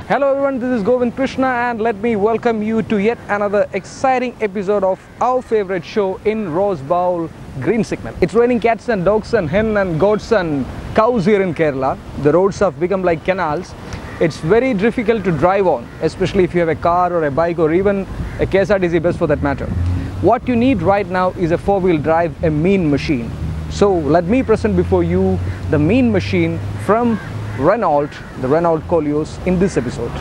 Hello everyone, this is Govind Krishna and let me welcome you to yet another exciting episode of our favorite show in Rose Bowl Green Signal. It's raining cats and dogs and hen and goats and cows here in Kerala. The roads have become like canals. It's very difficult to drive on, especially if you have a car or a bike or even a KSRTC bus for that matter. What you need right now is a four-wheel drive, a mean machine. So let me present before you the mean machine from Renault, the Renault Koleos in this episode.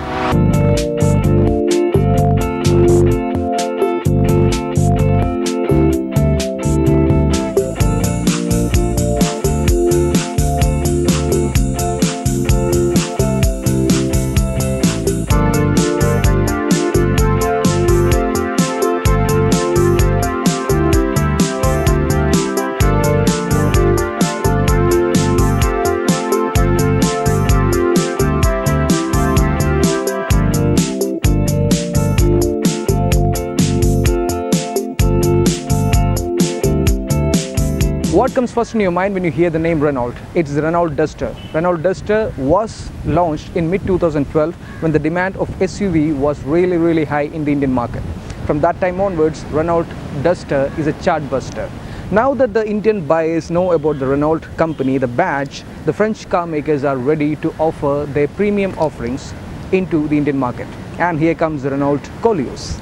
What comes first in your mind when you hear the name Renault? It's the Renault Duster. Renault Duster was launched in mid-2012 when the demand of SUV was really high in the Indian market. From that time onwards, Renault Duster is a chartbuster. Now that the Indian buyers know about the Renault company, the badge, the French car makers are ready to offer their premium offerings into the Indian market. And here comes the Renault Koleos.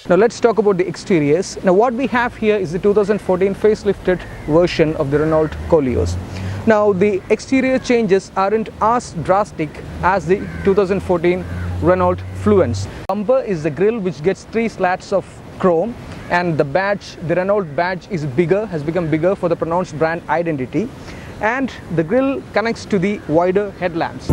Now let's talk about the exteriors. Now what we have here is the 2014 facelifted version of the Renault Koleos. Now the exterior changes aren't as drastic as the 2014 Renault Fluence. Bumper is the grille which gets 3 slats of chrome, and the badge, the Renault badge is bigger, has become bigger for the pronounced brand identity, and the grille connects to the wider headlamps.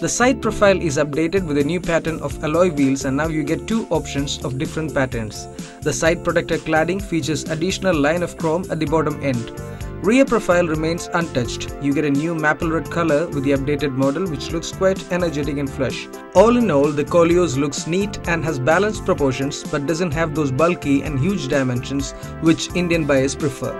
The side profile is updated with a new pattern of alloy wheels, and now you get 2 options of different patterns. The side protector cladding features additional line of chrome at the bottom end. Rear profile remains untouched. You get a new maple red color with the updated model, which looks quite energetic and fresh. All in all, the Koleos looks neat and has balanced proportions but doesn't have those bulky and huge dimensions which Indian buyers prefer.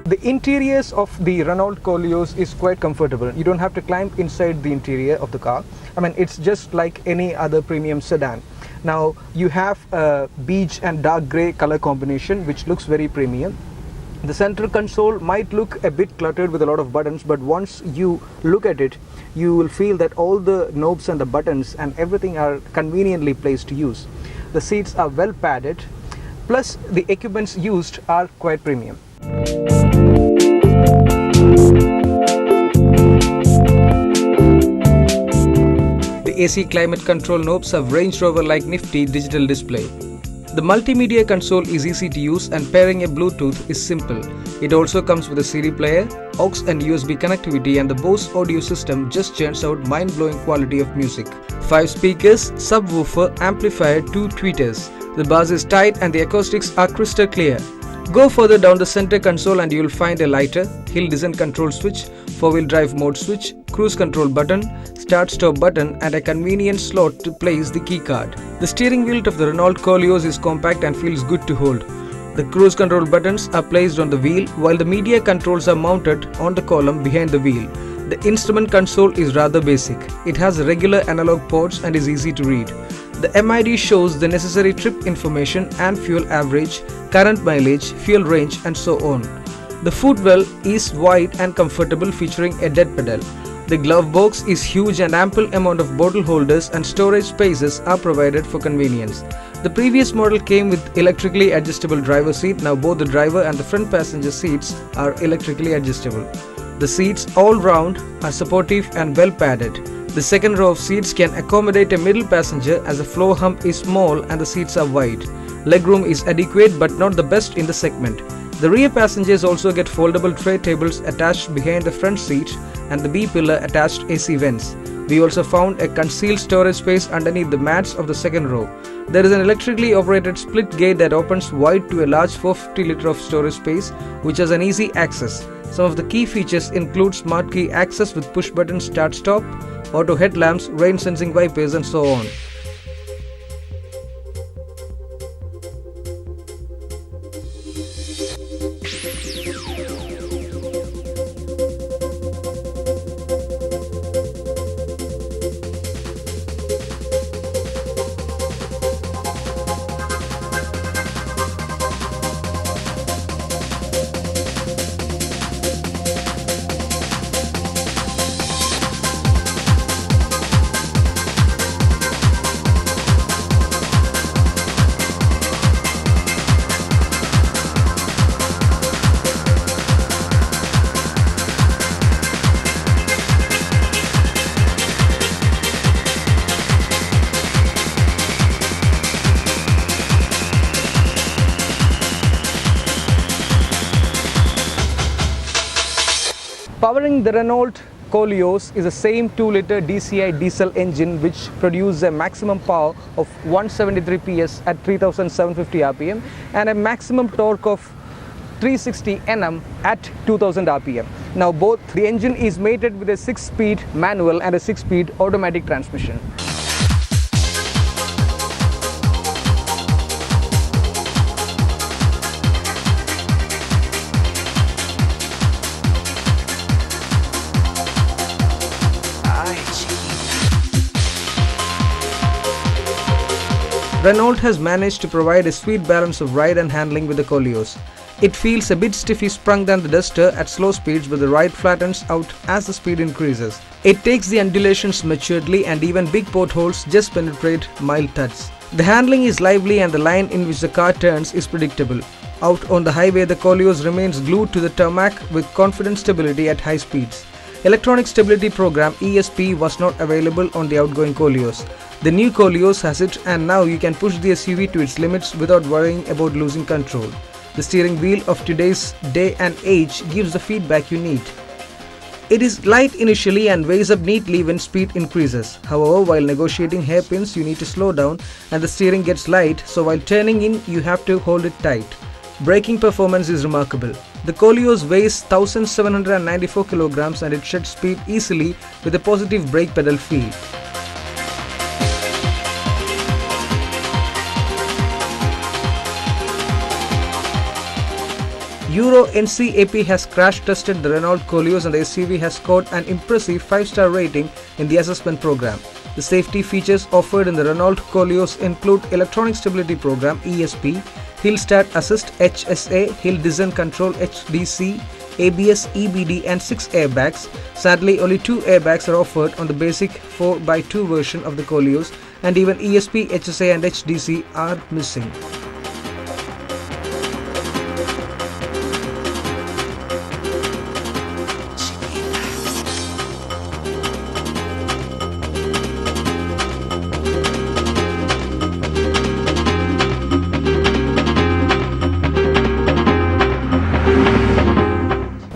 The interiors of the Renault Koleos is quite comfortable. You don't have to climb inside the interior of the car. I mean, it's just like any other premium sedan. Now you have a beige and dark grey color combination which looks very premium. The center console might look a bit cluttered with a lot of buttons, but once you look at it, you will feel that all the knobs and the buttons and everything are conveniently placed to use. The seats are well padded, plus the equipments used are quite premium. The AC climate control knobs have Range Rover-like nifty digital display. The multimedia console is easy to use and pairing a Bluetooth is simple. It also comes with a CD player, aux and USB connectivity, and the Bose audio system just churns out mind-blowing quality of music. 5 speakers, subwoofer, amplifier, 2 tweeters. The bass is tight and the acoustics are crystal clear. Go further down the center console and you will find a lighter, hill descent control switch, 4-wheel drive mode switch, cruise control button, start stop button, and a convenient slot to place the key card. The steering wheel of the Renault Koleos is compact and feels good to hold. The cruise control buttons are placed on the wheel while the media controls are mounted on the column behind the wheel. The instrument console is rather basic. It has regular analog ports and is easy to read. The MID shows the necessary trip information and fuel average, current mileage, fuel range, and so on. The footwell is wide and comfortable, featuring a dead pedal. The glove box is huge and ample amount of bottle holders and storage spaces are provided for convenience. The previous model came with electrically adjustable driver seat. Now both the driver and the front passenger seats are electrically adjustable. The seats all round are supportive and well padded. The second row of seats can accommodate a middle passenger as the floor hump is small and the seats are wide. Legroom is adequate but not the best in the segment. The rear passengers also get foldable tray tables attached behind the front seat and the B-pillar attached AC vents. We also found a concealed storage space underneath the mats of the second row. There is an electrically operated split gate that opens wide to a large 450 litre of storage space, which has an easy access. Some of the key features include smart key access with push button start-stop, auto headlamps, rain sensing wipers and so on. Powering the Renault Koleos is the same 2-litre DCI diesel engine which produces a maximum power of 173 PS at 3750 rpm and a maximum torque of 360 Nm at 2000 rpm. Now both the engine is mated with a 6-speed manual and a 6-speed automatic transmission. Renault has managed to provide a sweet balance of ride and handling with the Koleos. It feels a bit stiffy sprung than the Duster at slow speeds, but the ride flattens out as the speed increases. It takes the undulations maturely and even big potholes just penetrate mild thuds. The handling is lively and the line in which the car turns is predictable. Out on the highway, the Koleos remains glued to the tarmac with confident stability at high speeds. Electronic Stability Program (ESP) was not available on the outgoing Koleos. The new Koleos has it, and now you can push the SUV to its limits without worrying about losing control. The steering wheel of today's day and age gives the feedback you need. It is light initially and weighs up neatly when speed increases. However, while negotiating hairpins, you need to slow down and the steering gets light, so while turning in, you have to hold it tight. Braking performance is remarkable. The Koleos weighs 1794 kilograms and it sheds speed easily with a positive brake pedal feel. Euro NCAP has crash tested the Renault Koleos and the SUV has scored an impressive 5-star rating in the assessment program. The safety features offered in the Renault Koleos include Electronic Stability Program (ESP), Hill Start Assist (HSA), Hill Descent Control (HDC), ABS, EBD and 6 airbags. Sadly, only 2 airbags are offered on the basic 4x2 version of the Koleos, and even ESP, HSA and HDC are missing.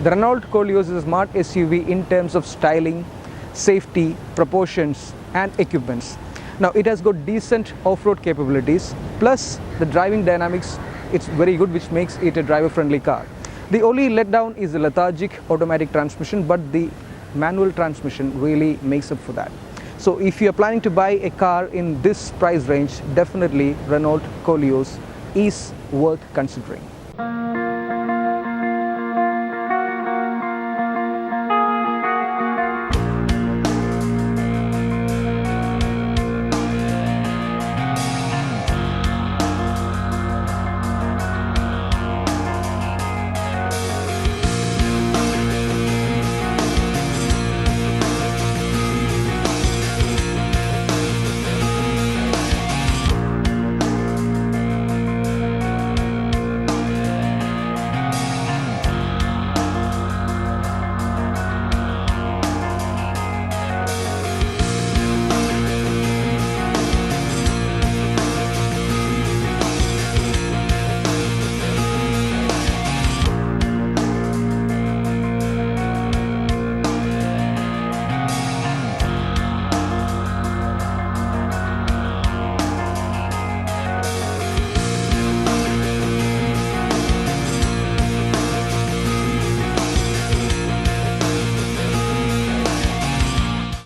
The Renault Koleos is a smart SUV in terms of styling, safety, proportions and equipments. Now it has got decent off-road capabilities, plus the driving dynamics, it's very good, which makes it a driver-friendly car. The only letdown is the lethargic automatic transmission, but the manual transmission really makes up for that. So if you are planning to buy a car in this price range, definitely Renault Koleos is worth considering.